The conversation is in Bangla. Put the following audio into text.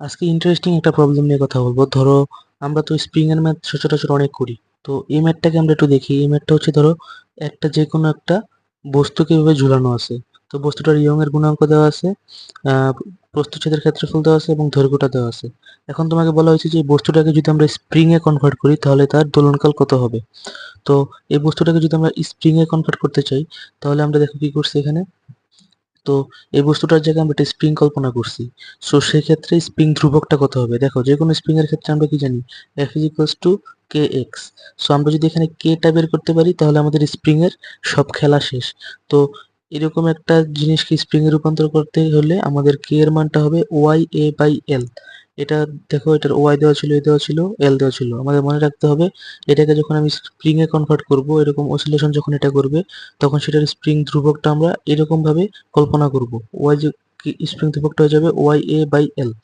আজকে ইন্টারেস্টিং একটা প্রবলেম নিয়ে কথা বলবো। ধরো আমরা তো স্প্রিং এর ম্যাথ সচরাচর অনেক করি। তো এই ম্যাথটাকে আমরা একটু দেখি। এই ম্যাথটা হচ্ছে ধরো একটা যে কোনো একটা বস্তুকে এভাবে ঝুলানো আছে। তো বস্তুটার ইয়ং এর গুণাঙ্ক দেওয়া আছে, আহ প্রস্থচ্ছেদের ক্ষেত্রফল দেওয়া আছে এবং দৈর্ঘ্যটা দেওয়া আছে। এখন তোমাকে বলা হয়েছে যে এই বস্তুটাকে যদি আমরা স্প্রিং এ কনভার্ট করি তাহলে তার দোলনকাল কত হবে। তো এই বস্তুটাকে যদি আমরা স্প্রিং এ কনভার্ট করতে চাই তাহলে আমরা দেখো কি করছি এখানে। তো এই বস্তুটার জায়গায় আমরা একটা স্প্রিং কল্পনা করছি। সো সেক্ষেত্রে স্প্রিং ধ্রুবকটা কত হবে? দেখো যে কোনো স্প্রিং এর ক্ষেত্রে আমরা কি জানি, F is equals to K x. So আমরা যদি এখানে কে টা বের করতে পারি তাহলে আমাদের স্প্রিং এর সব খেলা শেষ। তো এরকম একটা জিনিসকে স্প্রিং এ রূপান্তর করতে হলে আমাদের কে এর মানটা হবে ওয়াই এ বাই এল। এটা দেখো, এটার ওয়াই দেওয়া ছিল, এ দেওয়া ছিল, এল দেওয়া ছিল। আমাদের মনে রাখতে হবে এটাকে যখন আমি স্প্রিং এ কনভার্ট করব, এরকম অসিলেশন যখন এটা করবে, তখন সেটার স্প্রিং ধ্রুবকটা আমরা এরকম ভাবে কল্পনা করব। ওয়াই যে স্প্রিং ধ্রুবকটা হয়ে যাবে ওয়াই এ বাই এল।